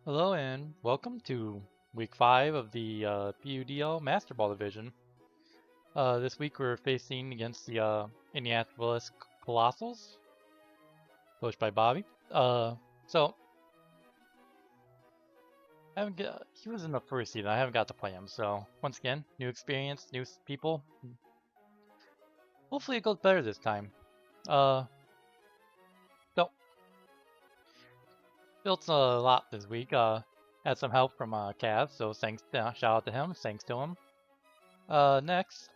Hello and welcome to week 5 of the PUDL Master Ball Division. This week we're facing against the Indianapolis Colossals, coached by Bobby. So he was in the first season. I haven't got to play him. So once again, new experience, new people. Hopefully it goes better this time. So built a lot this week. Had some help from Cav, so thanks. Shout out to him. Thanks to him. Next,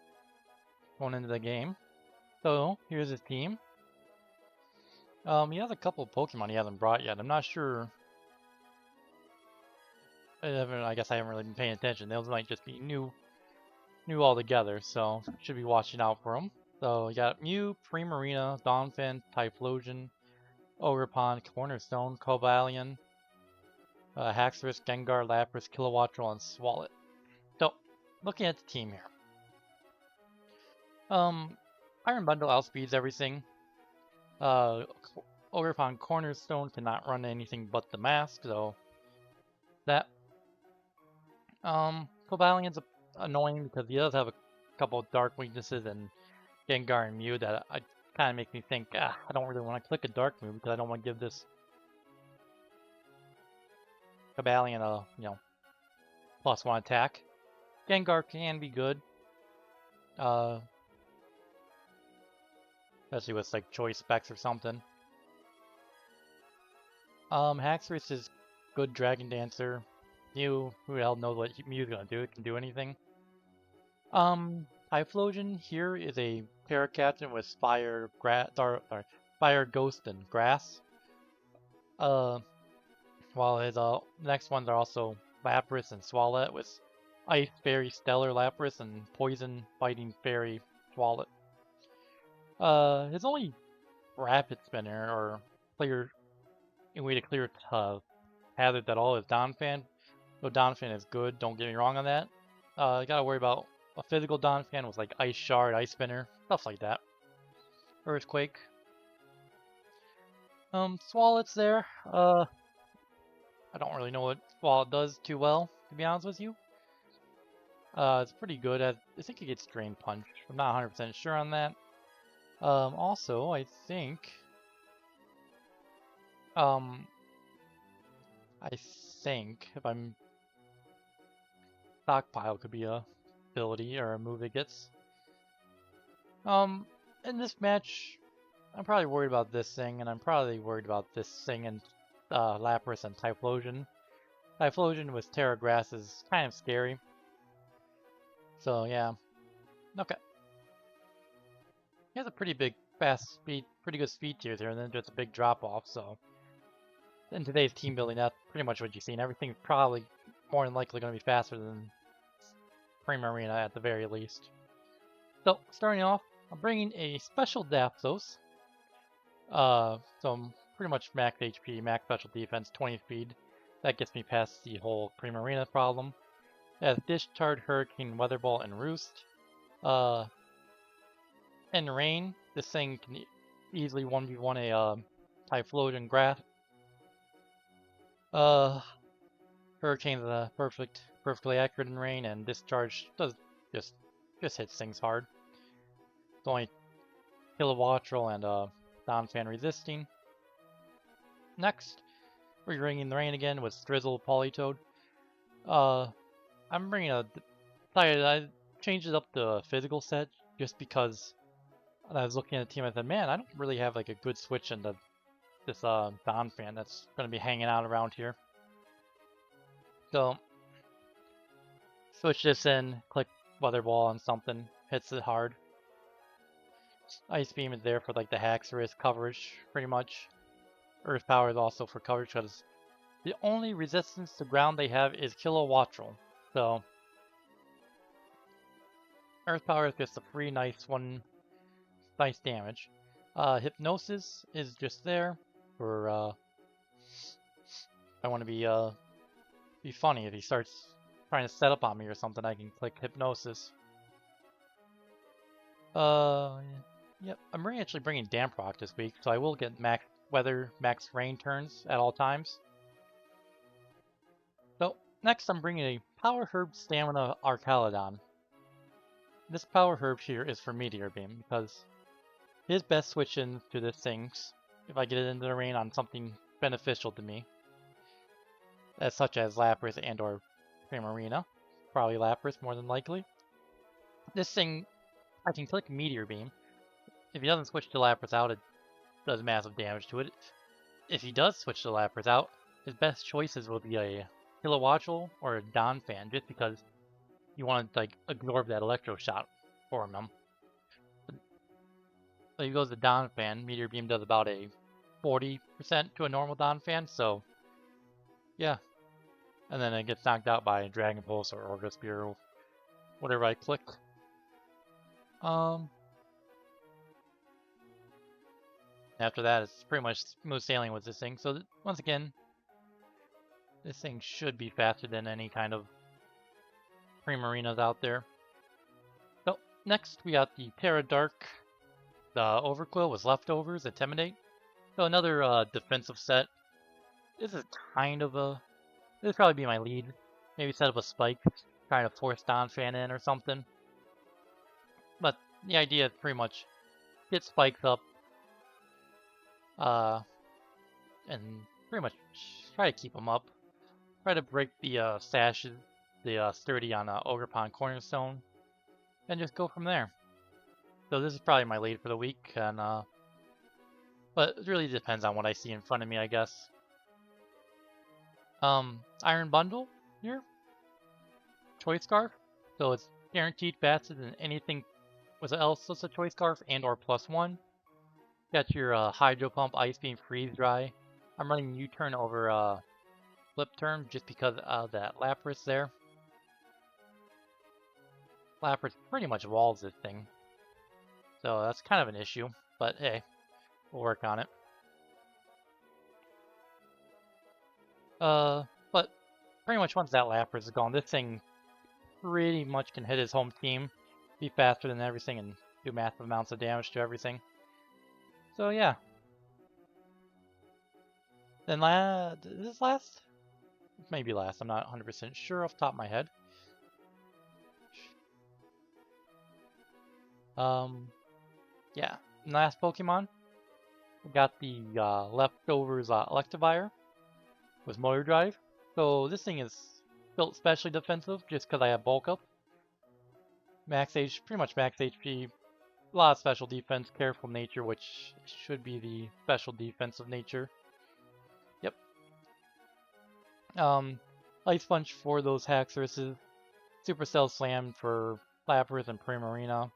going into the game. So here's his team. He has a couple of Pokemon he hasn't brought yet. I'm not sure. I guess I haven't really been paying attention. Those might just be new altogether. So should be watching out for them. So you got Mew, Primarina, Donphan, Typhlosion, Ogerpon-Cornerstone, Cobalion, Haxorus, Gengar, Lapras, Kilowattrel, and Swalot. So looking at the team here. Iron Bundle outspeeds everything. Ogerpon-Cornerstone cannot run anything but the mask, so that. Cobalion's annoying because he does have a couple of dark weaknesses and Gengar and Mew that kind of make me think, I don't really want to click a dark move because I don't want to give this Cobalion a, +1 attack. Gengar can be good. Especially with like choice specs or something. Haxorus is good Dragon Dancer. Mew, who the hell knows what Mew's gonna do? It can do anything. Typhlosion here is a Terra Captain with Fire, Fire, Ghost, and Grass. While his next ones are also Lapras and Swalot with Ice Fairy Stellar Lapras and Poison Fighting Fairy Swalot. His only Rapid Spinner or clear way to clear hazards at all is Donphan. Though Donphan is good, don't get me wrong on that. You gotta worry about a physical Donphan with like Ice Shard, Ice Spinner, stuff like that. Earthquake. Swalot's there. I don't really know what Swalot does too well, to be honest with you. It's pretty good at, I think it gets Drain Punch. I'm not 100% sure on that. Also, I think, if I'm Stockpile could be a ability or a move it gets. In this match, I'm probably worried about this thing, and I'm probably worried about this thing and Lapras and Typhlosion. Typhlosion with Terra Grass is kind of scary. So yeah, okay. He has a pretty big fast speed, pretty good speed tiers here, and then just a big drop off. So in today's team building, that's pretty much what you've seen. Everything's probably more than likely going to be faster than Primarina at the very least. So starting off, I'm bringing a special Zapdos. So I'm pretty much max HP, max special defense, 20 speed. That gets me past the whole Primarina problem. It has Discharge, Hurricane, Weather Ball, and Roost. And Rain, this thing can easily 1v1 a Typhlosion Grass. Hurricane's perfectly accurate in Rain, and Discharge does just hits things hard. It's only Kilowattrel and Donphan resisting. Next, we're bringing the Rain again with Drizzle Politoed. I'm bringing I changed it up to physical set just because I was looking at the team. I said, man, I don't really have like a good switch into this Donphan that's going to be hanging out around here. So switch this in, click Weather Ball on something, hits it hard. Ice Beam is there for like the Haxorus coverage, pretty much. Earth Power is also for coverage because the only resistance to ground they have is Kilowattrel. So Earth Power is just a free nice damage. Hypnosis is just there for I want to be funny. If he starts trying to set up on me or something, I can click Hypnosis. Yep, I'm actually bringing Damp Rock this week, so I will get max weather, max rain turns at all times. Next, I'm bringing a Power Herb Stamina Archaludon. This Power Herb here is for Meteor Beam, because it is best switch into this thing if I get it into the rain on something beneficial to me, as such as Lapras and or Primarina. Probably Lapras more than likely. This thing, I can click Meteor Beam. If he doesn't switch the Lapras out, it does massive damage to it. If he does switch the Lapras out, his best choices will be a Kilowattrel or a Donphan, just because you want to like absorb that Electro Shot for him. So he goes to Donphan. Meteor Beam does about a 40% to a normal Donphan, so yeah. And then it gets knocked out by Dragon Pulse or Orga Spear or whatever I click. After that, it's pretty much smooth sailing with this thing. So once again, this thing should be faster than any kind of Primarinas out there. So next we got the Terra Dark. The Overquill with Leftovers, Intimidate. So another defensive set. This is kind of a... This would probably be my lead. Maybe set up a spike, trying to force Donphan in or something. But the idea is pretty much get spikes up. And pretty much try to keep them up. Try to break the sashes, the sturdy on Ogerpon-Cornerstone. And just go from there. So this is probably my lead for the week, and but it really depends on what I see in front of me, I guess. Iron Bundle here. Choice Scarf. So it's guaranteed faster than anything else that's a Choice Scarf and or +1. Got your Hydro Pump, Ice Beam, Freeze Dry. I'm running U-Turn over Flip Turn just because of that Lapras there. Lapras pretty much walls this thing. So that's kind of an issue, but hey, we'll work on it. But pretty much once that Lapras is gone, this thing pretty much can hit his home team, be faster than everything, and do massive amounts of damage to everything. So yeah. Then is this last? Maybe last, I'm not 100% sure off the top of my head. Yeah, last Pokemon, we got the Leftovers Electivire with Motor Drive. So this thing is built specially defensive just because I have Bulk Up. Max HP, pretty much max HP, a lot of special defense, Careful Nature, which should be the special defensive nature. Yep. Ice Punch for those Haxoruses. Supercell Slam for Lapras and Primarina.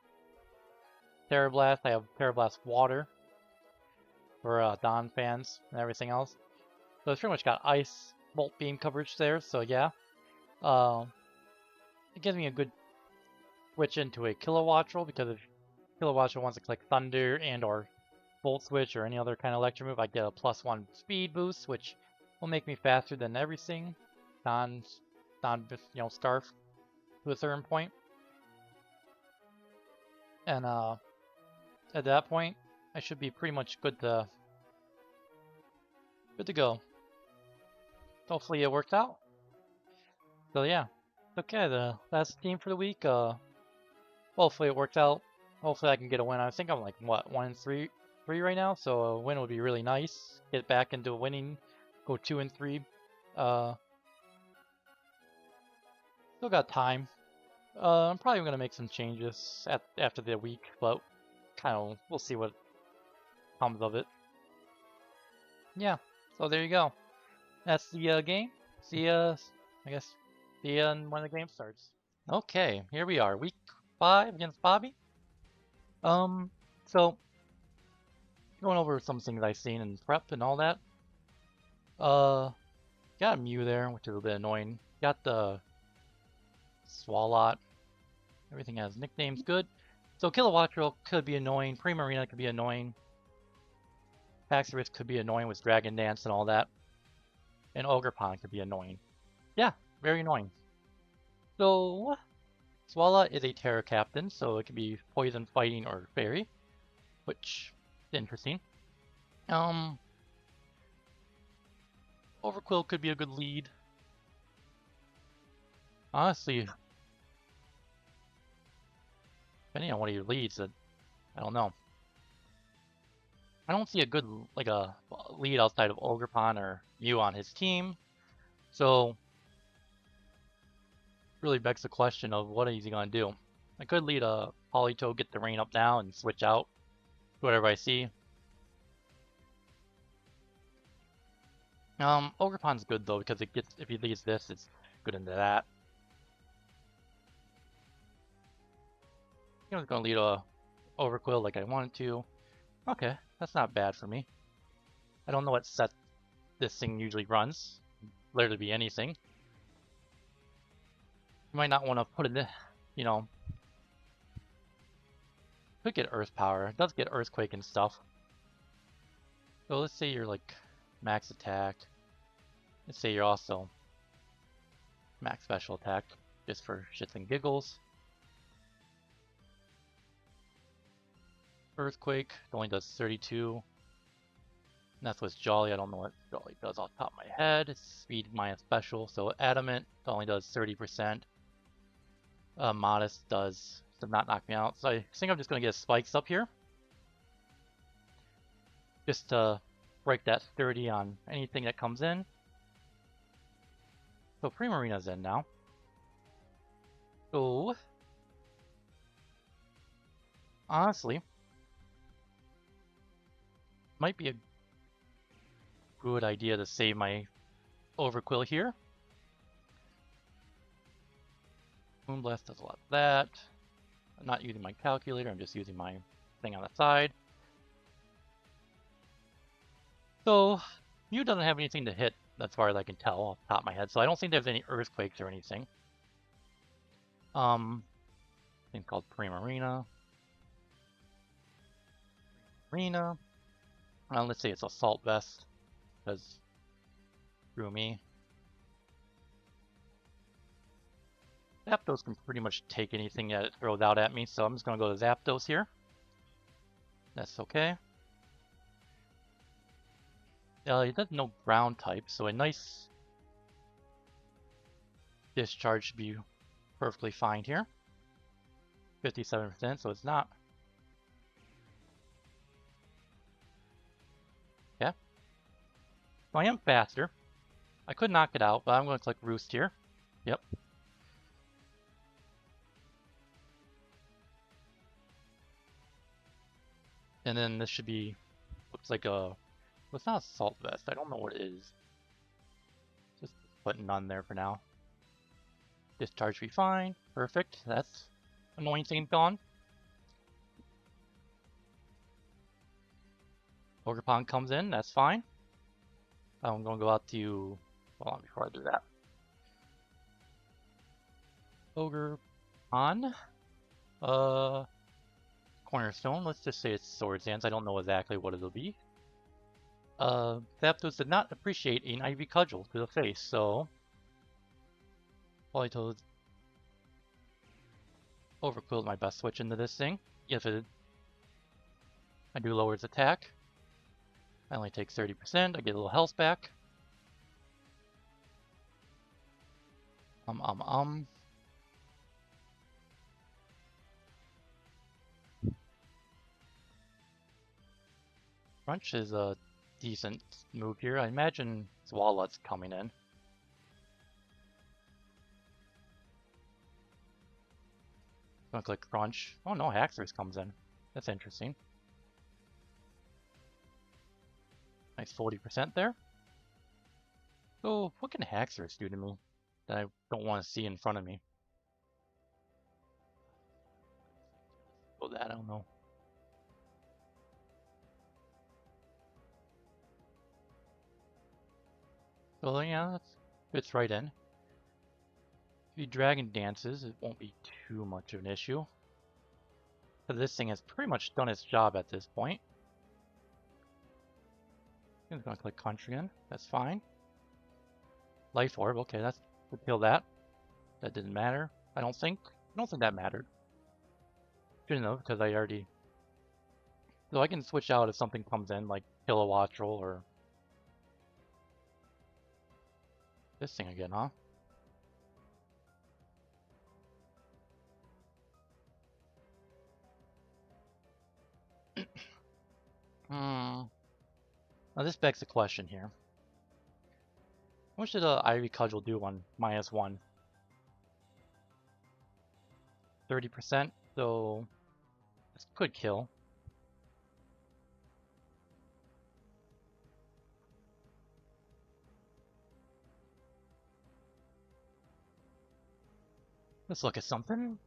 Terra Blast, I have Terra Blast Water for Donphans and everything else. So it's pretty much got Ice Bolt Beam coverage there, so yeah. It gives me a good switch into a Kilowattrel, because if Kilowattrel wants to click Thunder and or Volt Switch or any other kind of Electro move, I get a +1 speed boost, which will make me faster than everything. Scarf to a certain point. And at that point, I should be pretty much good to go. Hopefully it worked out. So yeah, okay, that's the team for the week. Hopefully it worked out. Hopefully I can get a win. I think I'm like what 1-3 right now, so a win would be really nice. Get back into winning, go 2-3. Still got time. I'm probably gonna make some changes after the week, but kind of we'll see what comes of it. Yeah, so there you go. That's the game. See ya, I guess. See ya when the game starts. Okay, here we are, week 5 against Bobby. So going over some things I've seen in prep and all that. Got a Mew there, which is a bit annoying. Got the Swalot. Everything has nicknames, good. So Kilowattrel could be annoying. Primarina could be annoying. Haxorus could be annoying with Dragon Dance and all that. And Ogerpon could be annoying. Yeah, very annoying. So Swalot is a Terra Captain, so it could be Poison, Fighting, or Fairy, which is interesting. Overquill could be a good lead. Honestly, depending on what he leads, I don't know. I don't see a good like a lead outside of Ogerpon or Mew on his team. So really begs the question of what is he gonna do? I could lead a Politoed, get the rain up now, and switch out whatever I see. Ogerpon's good though because it gets if he leads this, it's good into that. I was gonna lead a Overquill like I wanted to. Okay, that's not bad for me. I don't know what set this thing usually runs. Literally be anything. You might not want to put it in, you know. Could get Earth Power. It does get Earthquake and stuff. So let's say you're like max attack. Let's say you're also max special attack, just for shits and giggles. Earthquake only does 32. And that's what's Jolly. I don't know what Jolly does off the top of my head. It's speed minus special. So Adamant only does 30%. Modest does not knock me out. So I think I'm just going to get spikes up here. Just to break that 30 on anything that comes in. So Primarina's in now. So honestly, might be a good idea to save my Overquill here. Moonblast does a lot of that. I'm not using my calculator, I'm just using my thing on the side. So, Mew doesn't have anything to hit, as far as I can tell off the top of my head, so I don't think there's any Earthquakes or anything. Thing called Primarina. Let's say it's Assault Vest, because screw me. Zapdos can pretty much take anything that it throws out at me, so I'm just going to go to Zapdos here. That's okay. He does no ground type, so a nice discharge should be perfectly fine here. 57%, so it's not. Yeah. So I am faster. I could knock it out, but I'm going to click Roost here. Yep. And then this should be, looks like a, well, it's not Assault Vest. I don't know what it is. Just putting none there for now. Discharge be fine. Perfect. That's annoying thing gone. Ogerpon comes in. That's fine. I'm going to go out to, hold on before I do that. Ogerpon. Cornerstone. Let's just say it's Swords Dance. I don't know exactly what it'll be. Zapdos did not appreciate an Ivy Cudgel to the face, so Politoed Overquill my best switch into this thing. If I do lower its attack, I only take 30%. I get a little health back. Crunch is a decent move here. I imagine Swalot's coming in. I'm gonna click Crunch. Oh no, Haxorus comes in. That's interesting. Nice 40% there. So what can Haxorus do to me that I don't want to see in front of me? Oh, that I don't know. So yeah, that fits right in. If he Dragon Dances, it won't be too much of an issue. But this thing has pretty much done its job at this point. I'm just gonna click Crunch again. That's fine. Life Orb, okay, that's to kill that. That didn't matter. I don't think that mattered. Shouldn't have, because I already. So I can switch out if something comes in, like Kilowattrel or this thing again, huh? Hmm. Now this begs the question here. How much did Ivy Cudgel do on -1? 30%, so this could kill. Let's look at something.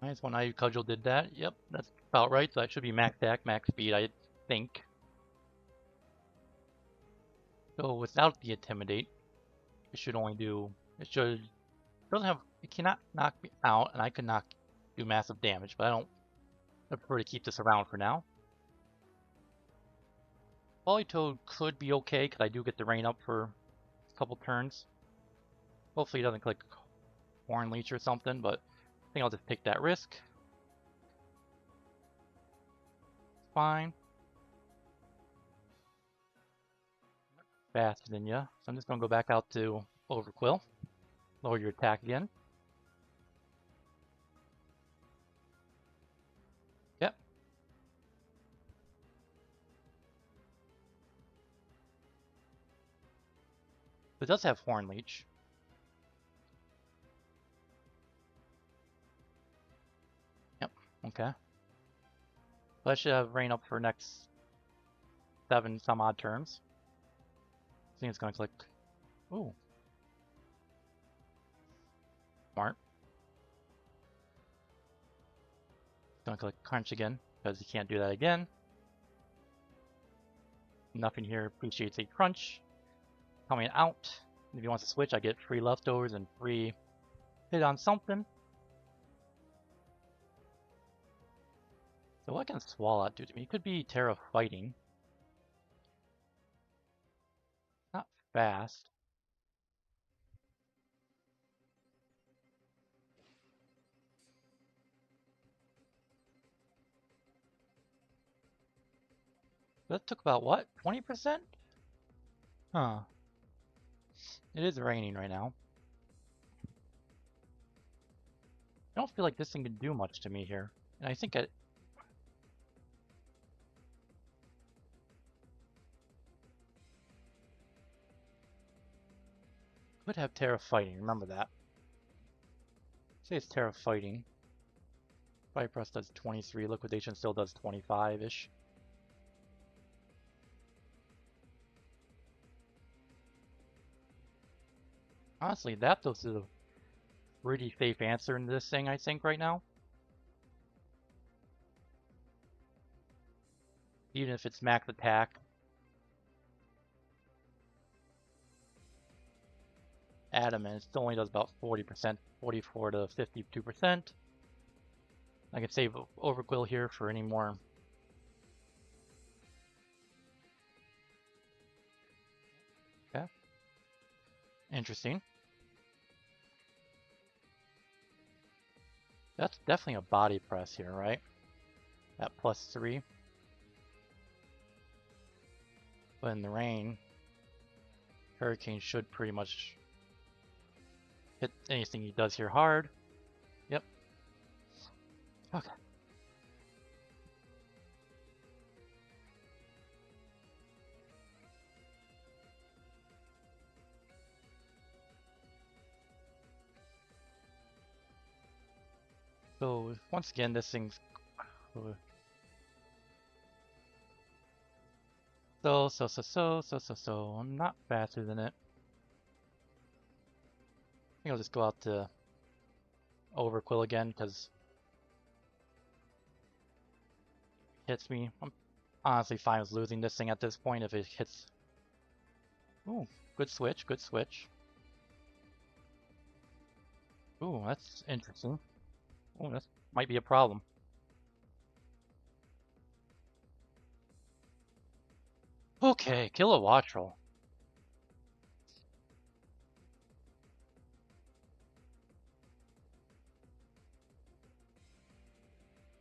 -1 Ivy Cudgel did that. Yep, that's about right. So that should be max attack, max speed, I think. So without the Intimidate, it should only do, it cannot knock me out, and I could not do massive damage, but I prefer to keep this around for now. Politoed could be okay, because I do get the rain up for a couple turns. Hopefully he doesn't click Horn Leech or something, but I think I'll just take that risk. Fine. Faster than ya. So I'm just going to go back out to Overquill. Lower your attack again. Yep. It does have Horn Leech. Yep. Okay. So I should have rain up for next 7 some odd turns. I think it's going to click. Ooh. Smart. It's going to click Crunch again, because you can't do that again. Nothing here appreciates a Crunch. Coming out. If he wants to switch, I get free leftovers and free hit on something. So what can Swallow do to me? It could be Terra Fighting. Not fast. That took about what? 20%? Huh. It is raining right now. I don't feel like this thing can do much to me here. And I think it could have Terra Fighting. Remember that. Say it's Terra Fighting. Bypass does 23. Liquidation still does 25-ish. Honestly, Zapdos is a pretty safe answer in this thing, I think, right now. Even if it's max attack. Adamant, it still only does about 40%, 44 to 52%. I can save Overquill here for any more. Okay. Interesting. That's definitely a body press here, right? At +3. But in the rain, Hurricane should pretty much hit anything he does here hard. Yep. Okay. So once again, this thing's so. I'm not faster than it. I think I'll just go out to Overquill again because it hits me. I'm honestly fine with losing this thing at this point if it hits. Ooh, good switch, good switch. Ooh, that's interesting. Ooh, that might be a problem. Okay, kill a Wattrel.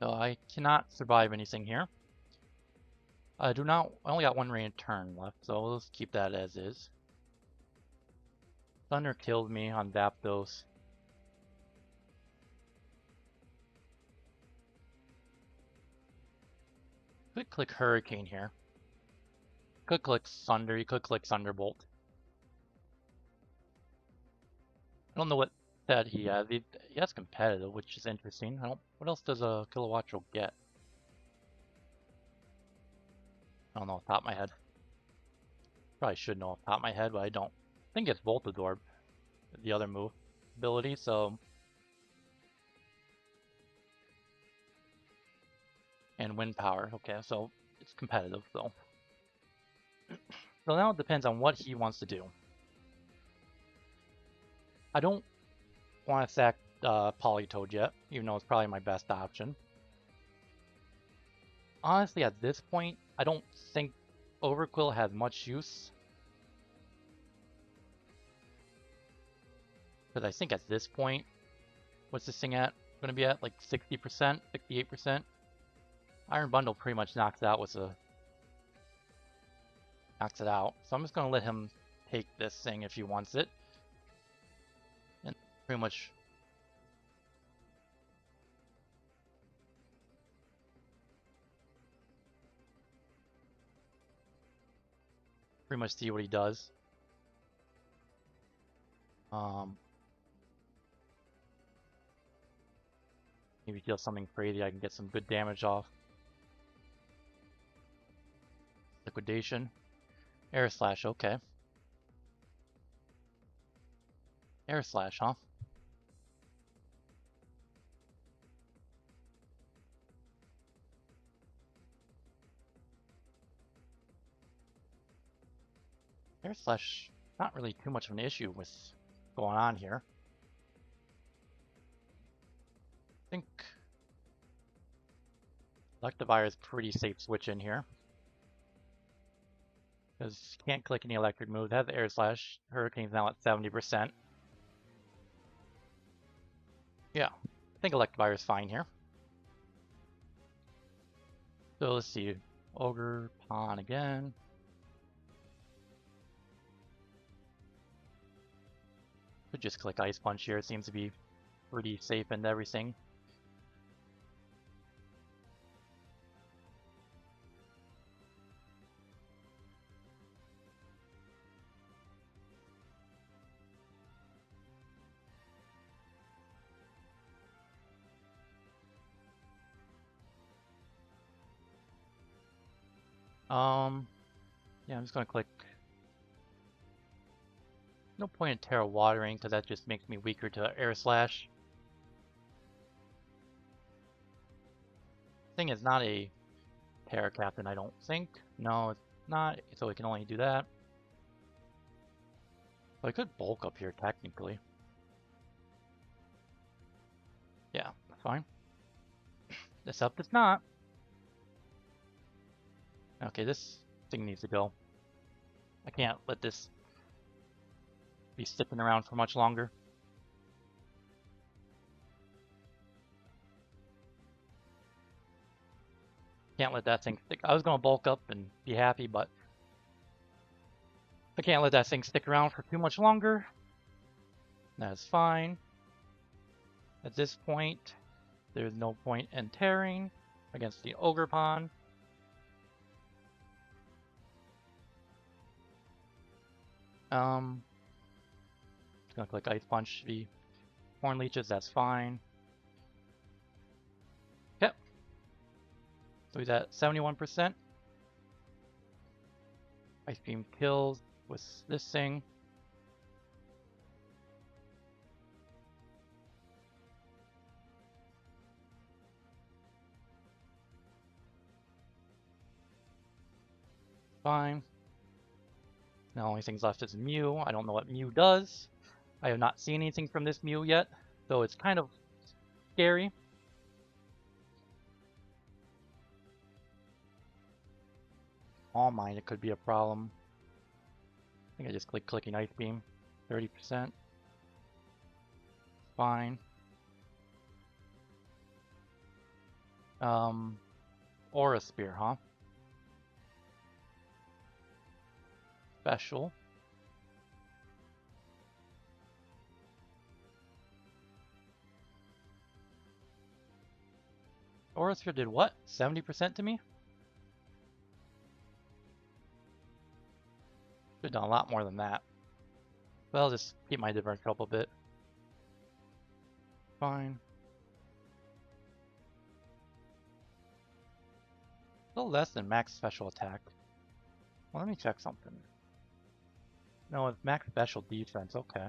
So I cannot survive anything here. I only got 1 rain turn left, so let's keep that as is. Thunder killed me on Zapdos. Could click Hurricane here. Could click Thunder. You could click Thunderbolt. I don't know what that he has. He has competitive, which is interesting. What else does a Kilowattrel get? I don't know off the top of my head. Probably should know off the top of my head, but I don't. I think it's Volt Absorb, the other move ability, so. And Wind Power. Okay, so it's competitive, so. So now it depends on what he wants to do. I don't want to sack Politoed yet, even though it's probably my best option. Honestly, at this point, I don't think Overquill has much use. Because I think at this point, what's this thing at? Going to be at like 60%, 68%. Iron Bundle pretty much knocks it out with a... knocks it out. So I'm just going to let him take this thing if he wants it. And pretty much... see what he does. Maybe deal something crazy, I can get some good damage off. Liquidation. Air Slash, okay. Air Slash, huh? Air Slash, not really too much of an issue with going on here. I think Electivire is pretty safe switch in here. Because you can't click any electric moves. It has Air Slash. Hurricane's now at 70%. Yeah, I think Electivire is fine here. So let's see. Ogerpon again. Could just click Ice Punch here. It seems to be pretty safe and everything. Yeah, I'm just gonna click. No point in Terra Watering because that just makes me weaker to Air Slash. Thing is not a Terra Captain, I don't think. No, it's not, so we can only do that. But I could bulk up here technically. Yeah, that's fine. Except it's not. Okay, this thing needs to go. I can't let this be sticking around for much longer. Can't let that thing stick. I was gonna bulk up and be happy, but I can't let that thing stick around for too much longer. That's fine. At this point, there's no point in tearing against the Ogerpon. Just gonna click Ice Punch the Horn Leeches, that's fine. Yep. So he's at 71%. Ice Beam kills with this thing. Fine. The only things left is Mew. I don't know what Mew does. I have not seen anything from this Mew yet, so it's kind of scary. All mine, it could be a problem. I think I just clicking Ice Beam. 30%. Fine. Aura Spear, huh? Special. Aura Spear did what? 70% to me? Should've done a lot more than that. But I'll just keep my differential up a bit. Fine. Still less than max special attack. Well, let me check something. No, it's max special defense, okay.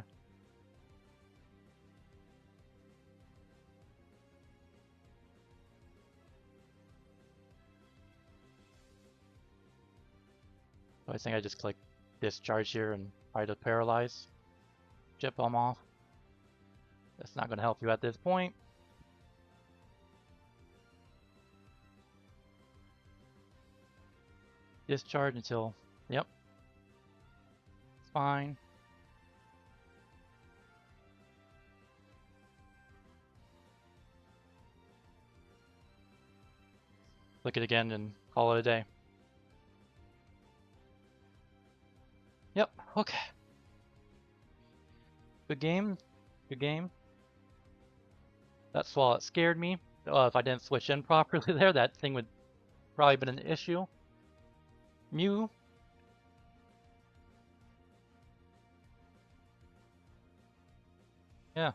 So I think I just click discharge here and try to paralyze. Jet bomb off. That's not going to help you at this point. Discharge until, yep. It's fine. Click it again and call it a day. Yep, okay. Good game. Good game. That swallow scared me. If I didn't switch in properly there, that thing would probably been an issue. Mew. Yeah.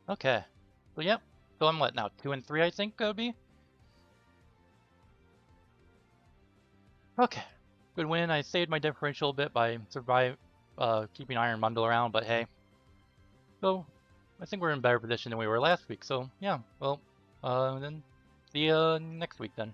Okay. So yep. So I'm what now? 2 and 3, I think it'll be. Okay. Good win. I saved my differential a bit by keeping Iron Bundle around, but hey. So I think we're in a better position than we were last week. So yeah. Well, then see you next week then.